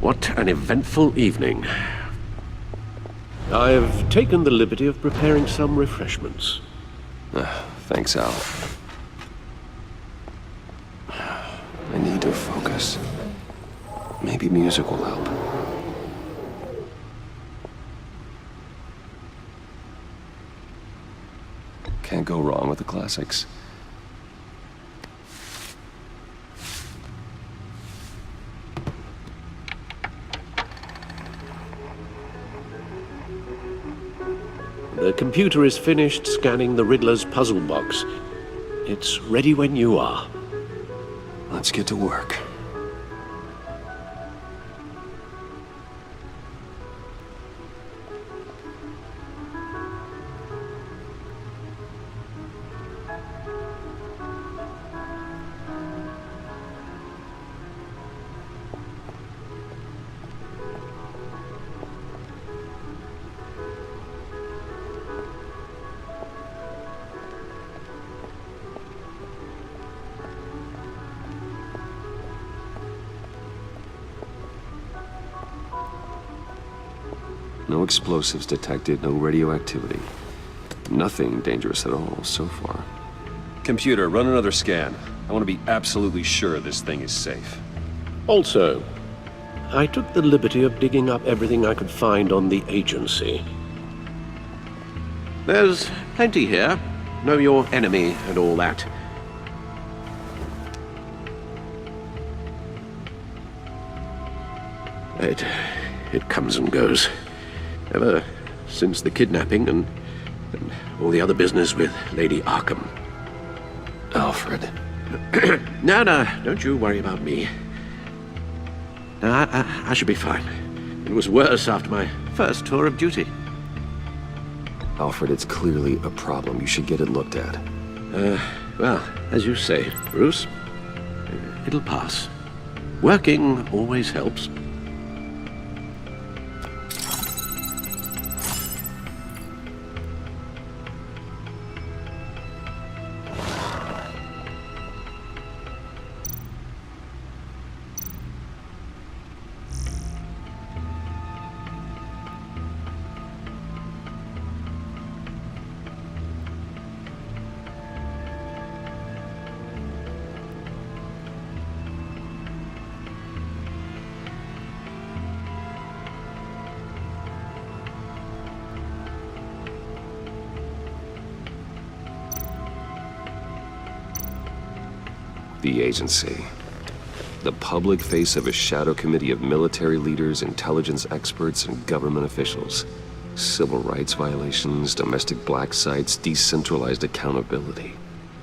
What an eventful evening. I've taken the liberty of preparing some refreshments. Thanks, Al. I need to focus. Maybe music will help. Can't go wrong with the classics. The computer is finished scanning the Riddler's puzzle box. It's ready when you are. Let's get to work. No explosives detected, no radioactivity. Nothing dangerous at all so far. Computer, run another scan. I want to be absolutely sure this thing is safe. Also, I took the liberty of digging up everything I could find on the agency. There's plenty here. Know your enemy and all that. It comes and goes. Ever since the kidnapping and all the other business with Lady Arkham. Alfred. No, don't you worry about me. No, I should be fine. It was worse after my first tour of duty. Alfred, it's clearly a problem. You should get it looked at. Well, as you say, Bruce, it'll pass. Working always helps. The agency. The public face of a shadow committee of military leaders, intelligence experts, and government officials. Civil rights violations, domestic black sites, decentralized accountability.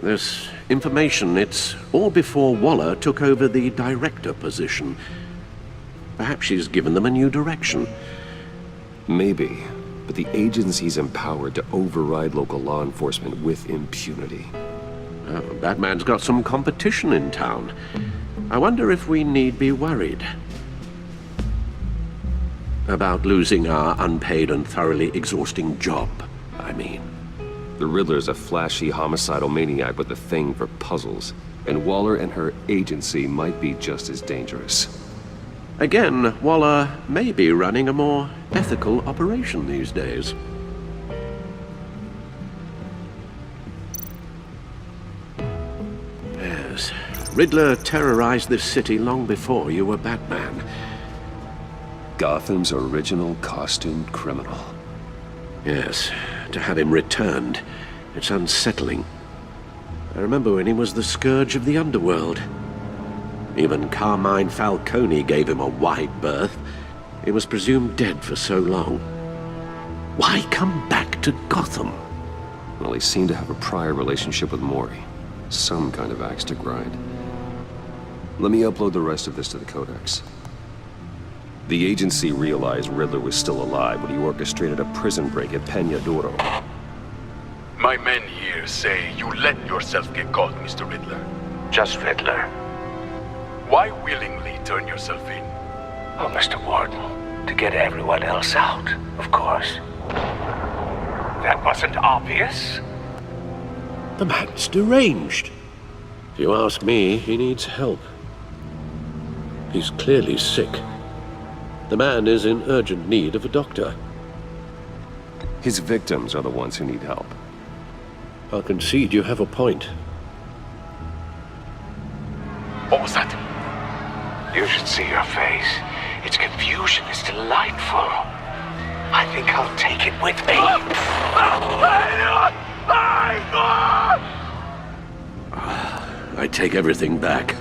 This information, it's all before Waller took over the director position. Perhaps she's given them a new direction. Maybe, but the agency's empowered to override local law enforcement with impunity. Batman's got some competition in town. I wonder if we need be worried about losing our unpaid and thoroughly exhausting job, I mean. The Riddler's a flashy homicidal maniac with a thing for puzzles, and Waller and her agency might be just as dangerous. Again, Waller may be running a more ethical operation these days. Yes, Riddler terrorized this city long before you were Batman. Gotham's original costumed criminal. Yes, to have him returned, it's unsettling. I remember when he was the scourge of the underworld. Even Carmine Falcone gave him a wide berth. He was presumed dead for so long. Why come back to Gotham? Well, he seemed to have a prior relationship with Mori. Some kind of axe to grind. Let me upload the rest of this to the Codex. The agency realized Riddler was still alive when he orchestrated a prison break at Peña Duro. My men here say you let yourself get caught, Mr. Riddler. Just Riddler. Why willingly turn yourself in? Oh, Mr. Warden, to get everyone else out, of course. That wasn't obvious? The man's deranged. If you ask me, he needs help. He's clearly sick. The man is in urgent need of a doctor. His victims are the ones who need help. I'll concede you have a point. What was that? You should see your face. Its confusion is delightful. I think I'll take it with me. I take everything back.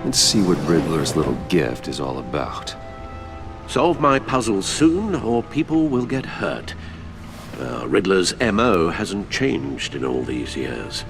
Let's see what Riddler's little gift is all about. Solve my puzzle soon, or people will get hurt. Riddler's MO hasn't changed in all these years.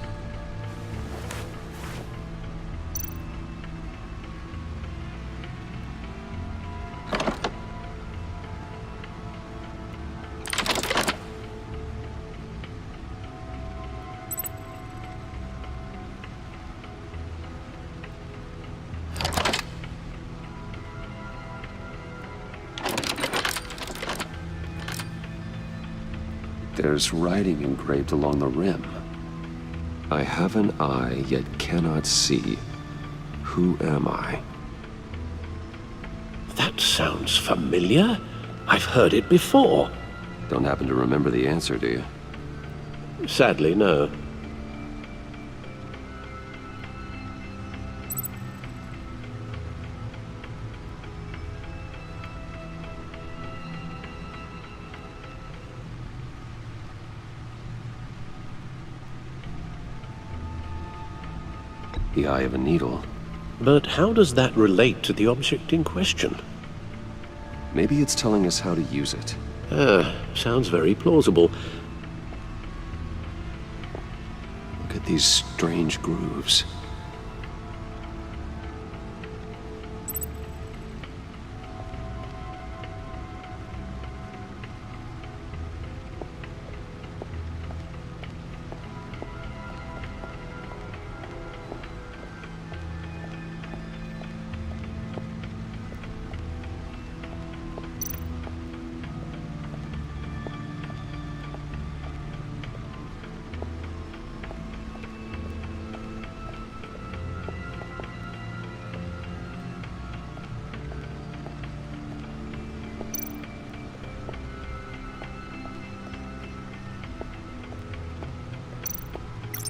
There's writing engraved along the rim. I have an eye, yet cannot see. Who am I? That sounds familiar. I've heard it before. Don't happen to remember the answer, do you? Sadly, no. The eye of a needle. But how does that relate to the object in question? Maybe it's telling us how to use it. Sounds very plausible. Look at these strange grooves.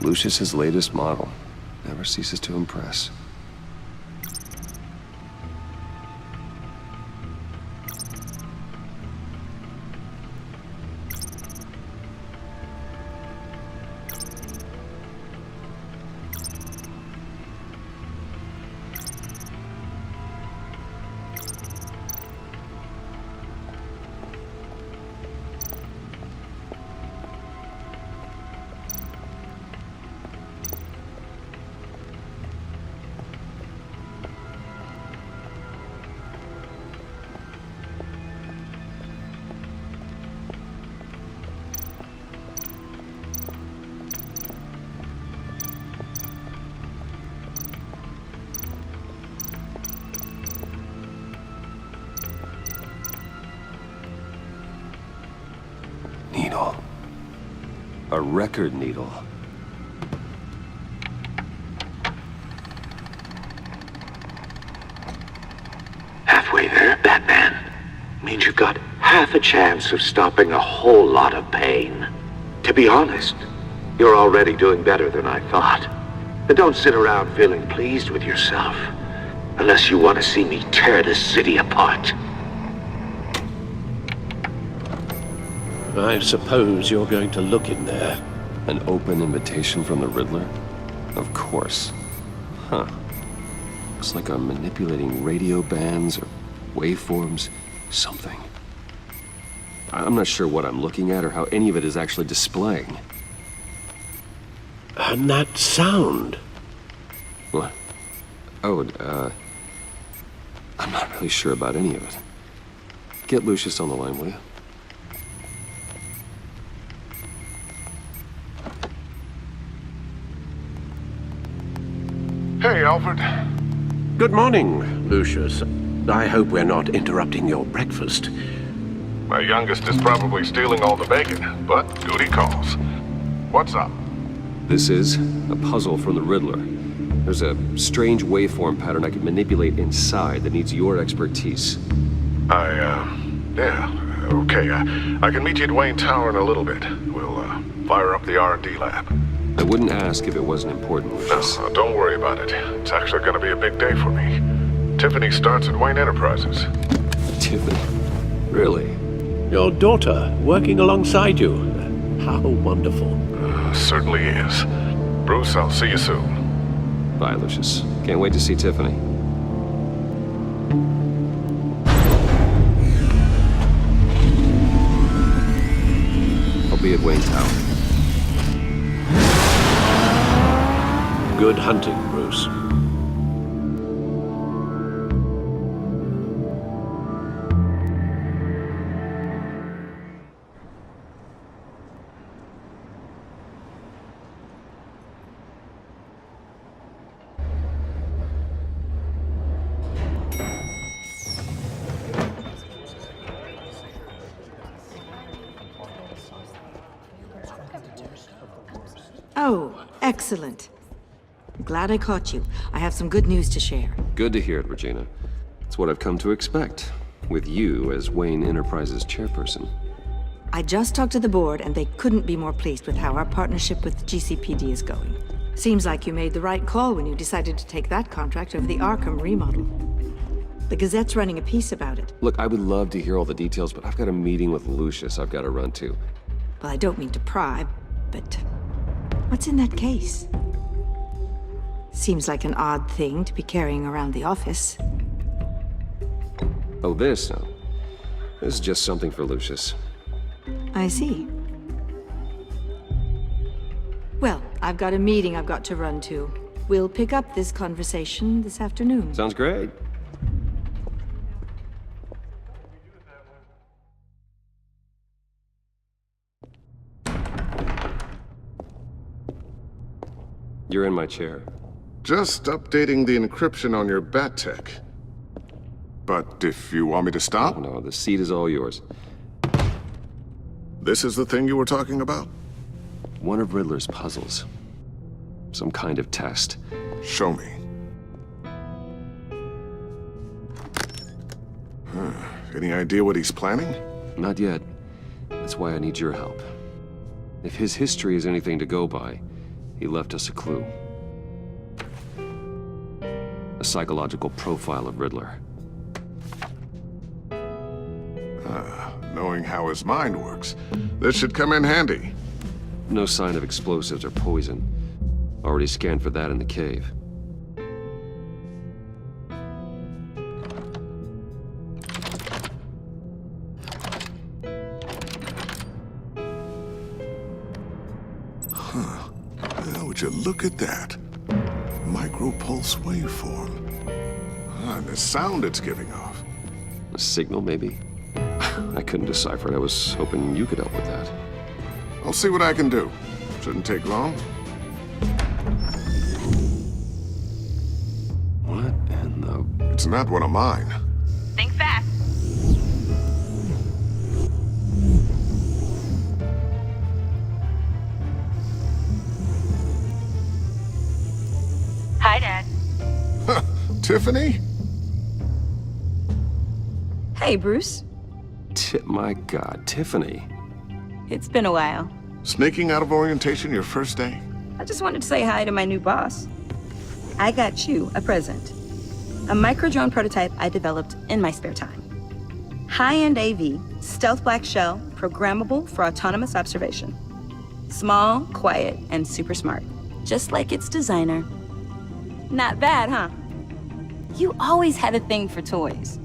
Lucius's latest model. Never ceases to impress. Needle. A record needle. Halfway there, Batman. Means you've got half a chance of stopping a whole lot of pain. To be honest, you're already doing better than I thought. And don't sit around feeling pleased with yourself. Unless you want to see me tear this city apart. I suppose you're going to look in there. An open invitation from the Riddler? Of course. Huh. Looks like I'm manipulating radio bands or waveforms. Something. I'm not sure what I'm looking at or how any of it is actually displaying. And that sound. What? Oh, I'm not really sure about any of it. Get Lucius on the line, will you? Hey, Alfred. Good morning, Lucius. I hope we're not interrupting your breakfast. My youngest is probably stealing all the bacon, but duty calls. What's up? This is a puzzle from the Riddler. There's a strange waveform pattern I can manipulate inside that needs your expertise. Yeah, okay. I can meet you at Wayne Tower in a little bit. We'll, fire up the R&D lab. I wouldn't ask if it wasn't important, Lucius. No, don't worry about it. It's actually gonna be a big day for me. Tiffany starts at Wayne Enterprises. Tiffany? Really? Your daughter, working alongside you. How wonderful. Certainly is. Bruce, I'll see you soon. Bye, Lucius. Can't wait to see Tiffany. I'll be at Wayne Tower. Good hunting, Bruce. Oh, excellent. I'm glad I caught you. I have some good news to share. Good to hear it, Regina. It's what I've come to expect, with you as Wayne Enterprises chairperson. I just talked to the board, and they couldn't be more pleased with how our partnership with GCPD is going. Seems like you made the right call when you decided to take that contract over the Arkham remodel. The Gazette's running a piece about it. Look, I would love to hear all the details, but I've got a meeting with Lucius I've got to run to. Well, I don't mean to pry, but what's in that case? Seems like an odd thing to be carrying around the office. Oh, this? No. This is just something for Lucius. I see. Well, I've got a meeting I've got to run to. We'll pick up this conversation this afternoon. Sounds great. You're in my chair. Just updating the encryption on your bat tech. But if you want me to stop, No, the seat is all yours. this is the thing you were talking about? One of Riddler's puzzles. Some kind of test. Show me. Any idea what he's planning? Not yet. That's why I need your help. If his history is anything to go by, he left us a clue. A psychological profile of Riddler. Knowing how his mind works, this should come in handy. No sign of explosives or poison. Already scanned for that in the cave. Now, would you look at that? Micropulse waveform. And the sound it's giving off. A signal, maybe? I couldn't decipher it. I was hoping you could help with that. I'll see what I can do. Shouldn't take long. What in the... It's not one of mine. Think fast. Hi, Dad. Tiffany? Hey, Bruce. My God, Tiffany. It's been a while. Sneaking out of orientation your first day? I just wanted to say hi to my new boss. I got you a present. A micro-drone prototype I developed in my spare time. High-end AV, stealth black shell, programmable for autonomous observation. Small, quiet, and super smart. Just like its designer. Not bad, huh? You always had a thing for toys.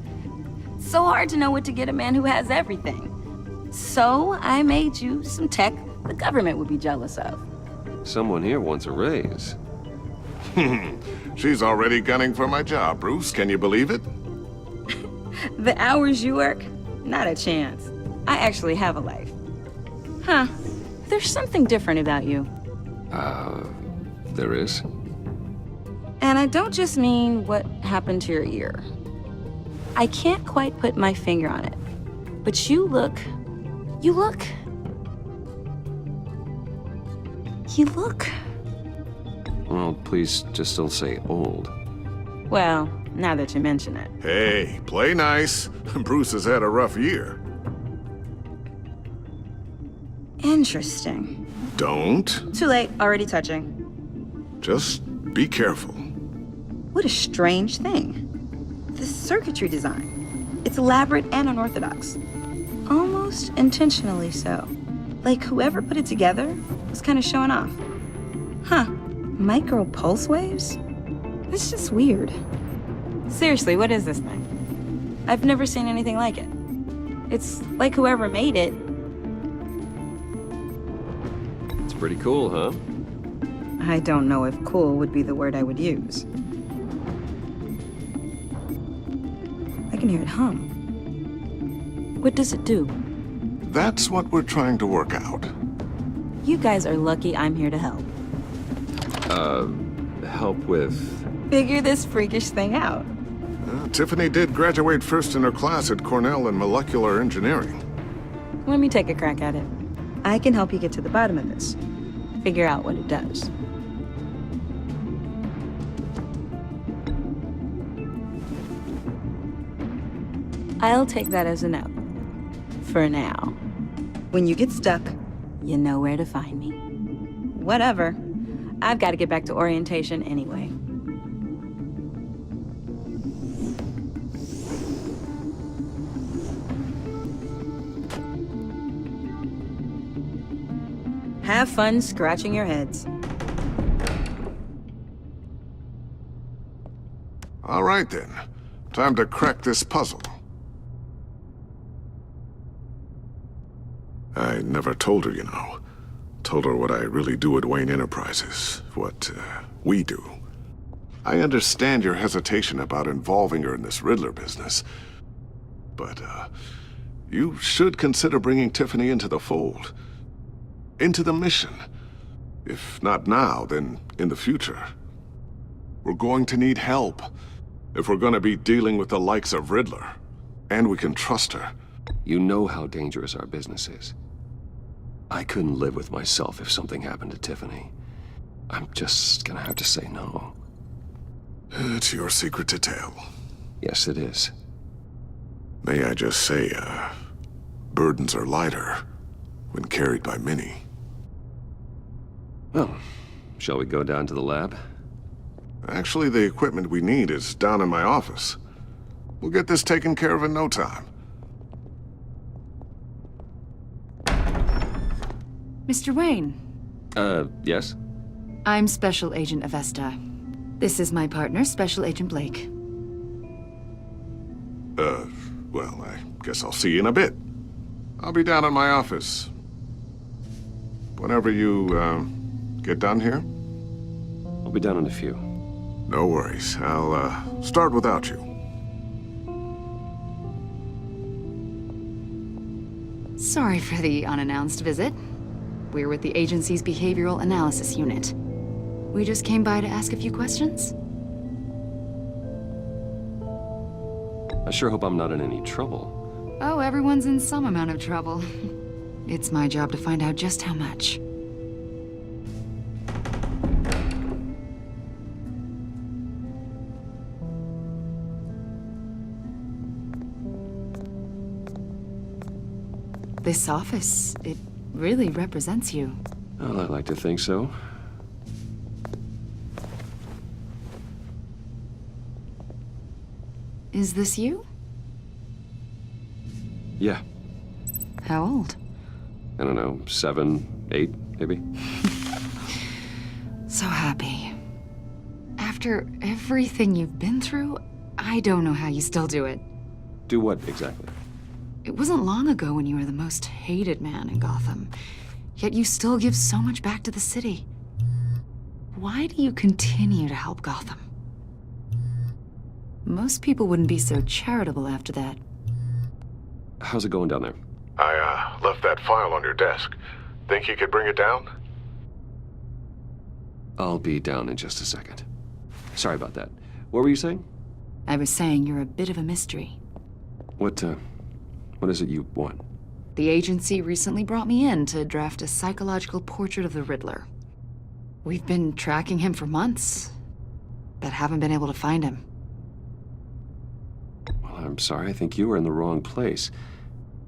So hard to know what to get a man who has everything. So I made you some tech the government would be jealous of. Someone here wants a raise. She's already gunning for my job, Bruce. Can you believe it? The hours you work? Not a chance. I actually have a life. Huh. There's something different about you. There is? And I don't just mean what happened to your ear. I can't quite put my finger on it, but you look... Well, please just don't say old. Well, now that you mention it. Hey, play nice. Bruce has had a rough year. Interesting. Don't. Too late, already touching. Just be careful. What a strange thing. The circuitry design. It's elaborate and unorthodox. Almost intentionally so. Like whoever put it together was kind of showing off. Huh. Micro pulse waves? It's just weird. Seriously, what is this thing? I've never seen anything like it. It's like whoever made it. It's pretty cool, huh? I don't know if cool would be the word I would use. I can hear it hum. What does it do? That's what we're trying to work out. You guys are lucky I'm here to help. Help with... Figure this freakish thing out. Tiffany did graduate first in her class at Cornell in molecular engineering. Let me take a crack at it. I can help you get to the bottom of this. Figure out what it does. I'll take that as a no. For now. When you get stuck, you know where to find me. Whatever. I've got to get back to orientation anyway. Have fun scratching your heads. All right then. Time to crack this puzzle. I never told her, you know. Told her what I really do at Wayne Enterprises. What, we do. I understand your hesitation about involving her in this Riddler business. But, you should consider bringing Tiffany into the fold. Into the mission. If not now, then in the future. We're going to need help. If we're gonna be dealing with the likes of Riddler. And we can trust her. You know how dangerous our business is. I couldn't live with myself if something happened to Tiffany. I'm just gonna have to say no. It's your secret to tell. Yes, it is. May I just say, burdens are lighter when carried by many. Well, shall we go down to the lab? Actually, the equipment we need is down in my office. We'll get this taken care of in no time. Mr. Wayne. Yes? I'm Special Agent Avesta. This is my partner, Special Agent Blake. Well, I guess I'll see you in a bit. I'll be down in my office. Whenever you, get done here? I'll be down in a few. No worries. I'll, start without you. Sorry for the unannounced visit. We're with the agency's Behavioral Analysis Unit. We just came by to ask a few questions. I sure hope I'm not in any trouble. Oh, everyone's in some amount of trouble. It's my job to find out just how much. This office, it really represents you. Well, I'd like to think so. Is this you? Yeah. How old? I don't know, 7, 8, maybe? So happy. After everything you've been through, I don't know how you still do it. Do what, exactly? It wasn't long ago when you were the most hated man in Gotham, yet you still give so much back to the city. Why do you continue to help Gotham? Most people wouldn't be so charitable after that. How's it going down there? I, left that file on your desk. Think you could bring it down? I'll be down in just a second. Sorry about that. What were you saying? I was saying you're a bit of a mystery. What is it you want? The agency recently brought me in to draft a psychological portrait of the Riddler. We've been tracking him for months, but haven't been able to find him. Well, I'm sorry, I think you were in the wrong place.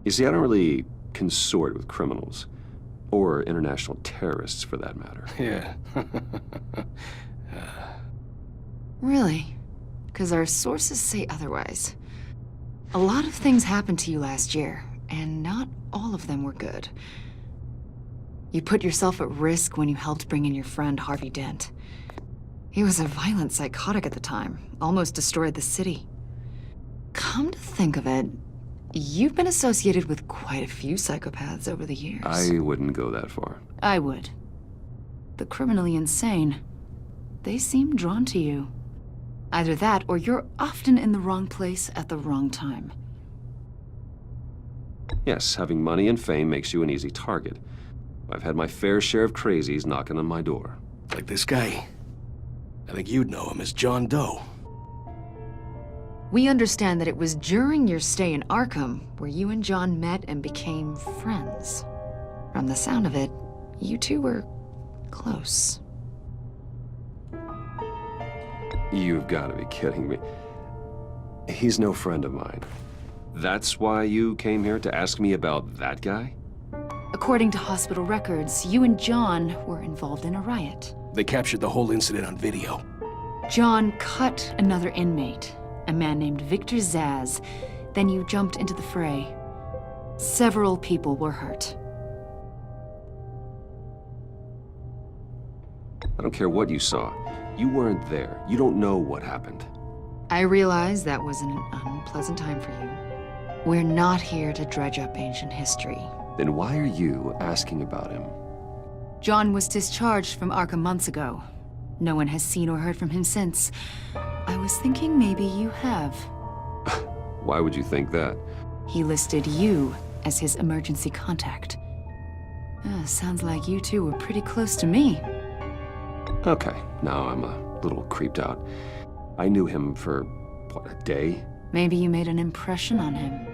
You see, I don't really consort with criminals. Or international terrorists, for that matter. Yeah. Really? Because our sources say otherwise. A lot of things happened to you last year, and not all of them were good. You put yourself at risk when you helped bring in your friend Harvey Dent. He was a violent psychotic at the time, almost destroyed the city. Come to think of it, you've been associated with quite a few psychopaths over the years. I wouldn't go that far. I would. The criminally insane. They seem drawn to you. Either that, or you're often in the wrong place at the wrong time. Yes, having money and fame makes you an easy target. I've had my fair share of crazies knocking on my door. Like this guy. I think you'd know him as John Doe. We understand that it was during your stay in Arkham where you and John met and became friends. From the sound of it, you two were close. You've got to be kidding me. He's no friend of mine. That's why you came here to ask me about that guy? According to hospital records, you and John were involved in a riot. They captured the whole incident on video. John cut another inmate, a man named Victor Zaz. Then you jumped into the fray. Several people were hurt. I don't care what you saw. You weren't there. You don't know what happened. I realize that was an unpleasant time for you. We're not here to dredge up ancient history. Then why are you asking about him? John was discharged from Arkham months ago. No one has seen or heard from him since. I was thinking maybe you have. Why would you think that? He listed you as his emergency contact. Sounds like you two were pretty close to me. Okay, now I'm a little creeped out. I knew him for, what, a day? Maybe you made an impression on him.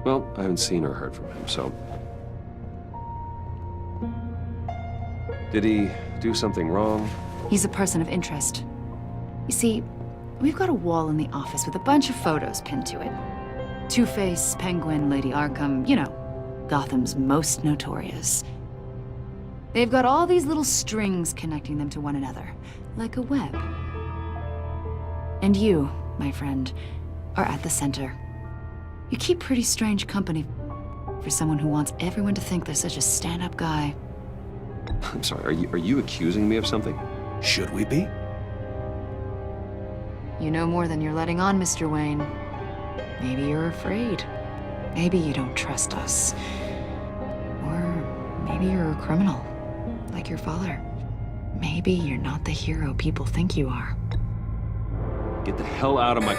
Well, I haven't seen or heard from him, so... Did he do something wrong? He's a person of interest. You see, we've got a wall in the office with a bunch of photos pinned to it. Two-Face, Penguin, Lady Arkham, you know, Gotham's most notorious. They've got all these little strings connecting them to one another, like a web. And you, my friend, are at the center. You keep pretty strange company for someone who wants everyone to think they're such a stand-up guy. I'm sorry, are you accusing me of something? Should we be? You know more than you're letting on, Mr. Wayne. Maybe you're afraid. Maybe you don't trust us. Or maybe you're a criminal, like your father. Maybe you're not the hero people think you are. Get the hell out of my...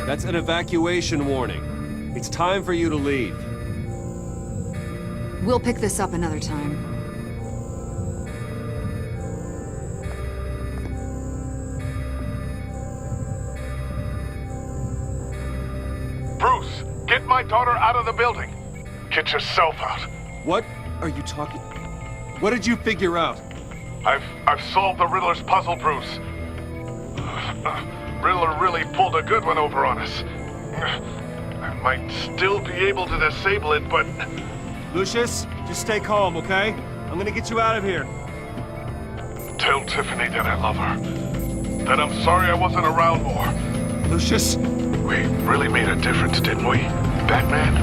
That's an evacuation warning. It's time for you to leave. We'll pick this up another time. Bruce, get my daughter out of the building. Get yourself out. What are you talking... What did you figure out? I've solved the Riddler's puzzle, Bruce. Riddler really pulled a good one over on us. I might still be able to disable it, but... Lucius, just stay calm, okay? I'm gonna get you out of here. Tell Tiffany that I love her. That I'm sorry I wasn't around more. Lucius? We really made a difference, didn't we, Batman?